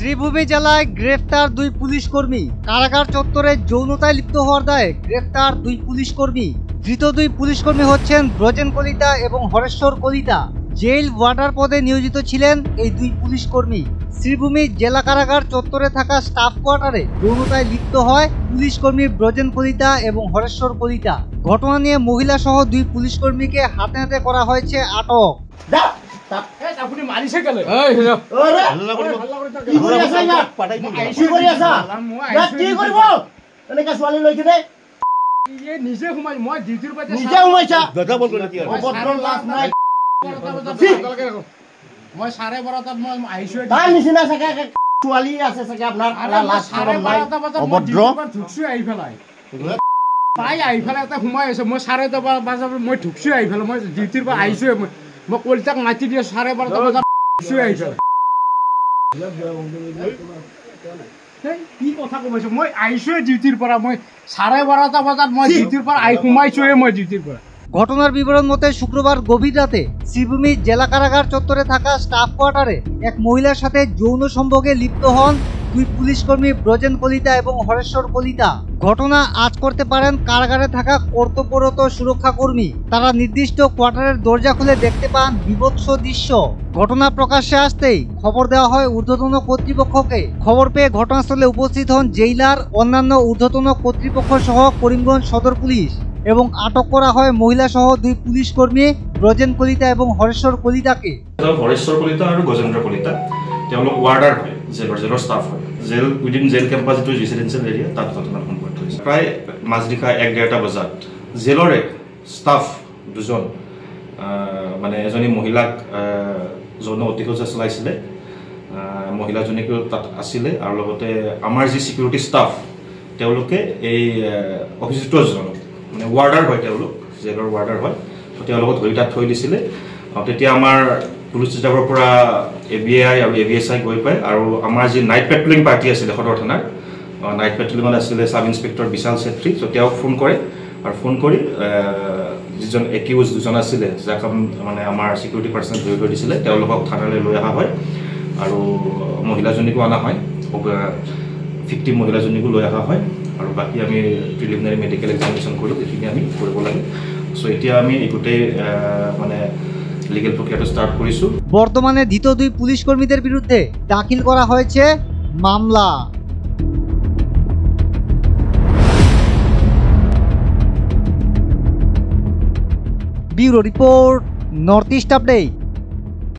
শ্রীভূমি জেলায় গ্রেফতার দুই পুলিশ কর্মী। কারাগার চত্বরে যৌনতায় লিপ্ত হওয়ার দায়ে গ্রেফতার দুই পুলিশ কর্মী। ধৃত দুই পুলিশ কর্মী হচ্ছেন ব্রজেন কলিতা এবং হরেশ্বর কলিতা। জেল ওয়ার্ডার পদে নিয়োজিত ছিলেন এই দুই পুলিশ কর্মী। শ্রীভূমি জেলা কারাগার চত্বরে থাকা স্টাফ কোয়ার্টারে যৌনতায় লিপ্ত হয় পুলিশ কর্মী ব্রজেন কলিতা এবং হরেশ্বর কলিতা। ঘটনা নিয়ে মহিলা সহ দুই পুলিশ কর্মীকে হাতে নাতে করা হয়েছে আটক। তাই আহি পেলাই এটা সোমাই আছো। মই 12:30 বজাত মই ঢুকছো আহি পেলাই। মই ডিউটিৰ পৰা আহিছো। মই কলিতাক মাতি দিয়ে 12:30 বজাত ঢুকছো আহি পেলাই। কি কথা কমাইছো? মই আহিছোৱে ডিউটিৰ পৰা। মই 12:30 বজাত মই ডিউটিৰ পৰা আহি সোমাইছোৱে মই ডিউটিৰ পৰা। ঘটনার বিবরণ মতে শুক্রবার গভীর রাতে শ্রীভূমি জেলা কারাগার চত্বরে থাকা স্টাফ কোয়ার্টারে এক মহিলার সাথে যৌন সম্ভোগে লিপ্ত হন দুই পুলিশ কর্মী ব্রজেন কলিতা এবং হরেশ্বর কলিতা। ঘটনা আজ করতে পারেন কারাগারে থাকা কর্তব্যরত সুরক্ষা কর্মী। তারা নির্দিষ্ট কোয়ার্টারের দরজা খুলে দেখতে পান বিভৎস দৃশ্য। ঘটনা প্রকাশ্যে আসতেই খবর দেওয়া হয় ঊর্ধ্বতন কর্তৃপক্ষকে। খবর পেয়ে ঘটনাস্থলে উপস্থিত হন জেলার অন্যান্য ঊর্ধ্বতন কর্তৃপক্ষ সহ করিমগঞ্জ সদর পুলিশ এবং আটক করা হয় মহিলা সহ দুই পুলিশ কর্মী ব্রজেন কলিতা এবং হরেশ্বর কলিতাকে। হরেশ্বর কলিতা আৰু গজেন্দ্ৰ কলিতা তেওঁলোক ৱাৰ্ডাৰ হয়, জেলৰ ষ্টাফ হয়। জেল উইদিন জেল কেম্পাছ যিটো ৰেচিডেঞ্চিয়েল এৰিয়া তাত ঘটনা সংঘটিত হৈছে। প্ৰায় মাজনিশা 1:30 বজাত জেলৰে ষ্টাফ দুজন মানে এজনী মহিলাক যৌন অতিক্ৰমণ চলাইছিলে। মহিলাজনীকো তাত আছিলে আৰু লগতে আমাৰ যি চিকিউৰিটি ষ্টাফ তেওঁলোকে এই অভিযুক্তজনক মানে ৱাৰ্ডাৰ হয়, তেওঁলোক জেলৰ ৱাৰ্ডাৰ হয়। তেওঁলোকক ধৰি তাত থৈ দিছিলে। তেতিয়া আমাৰ পুলিচ ষ্টাফৰ পৰা ABI আৰু ABSI গৈ পায় আৰু আমাৰ যি নাইট পেট্ৰলিং পাৰ্টি আছিলে সদৰ থানাৰ নাইট পেট্ৰলিঙত আছিলে ছাব ইন্সপেক্টৰ বিশাল চেত্ৰী। তেওঁক ফোন কৰে আৰু ফোন কৰি যিজন একিউজ দুজন আছিলে যাক মানে আমাৰ চিকিউৰিটি পাৰ্চনে ধৰি থৈ দিছিলে তেওঁলোকক থানালৈ লৈ অহা হয় আৰু মহিলাজনীকো অনা হয়। 50 মহিলাজনীকো লৈ অহা হয় আৰু বাকী আমি প্ৰিলিমিনাৰী মেডিকেল এক্সামিনেশ্যন কৰি যিখিনি আমি কৰিব লাগে। সো এতিয়া আমি এই গোটেই মানে লিগেল প্রক্রিয়াটা স্টার্ট করেছো। বর্তমানে ধৃত দুই পুলিশ কর্মীদের বিরুদ্ধে দাখিল করা হয়েছে মামলা। Bureau report, north east update.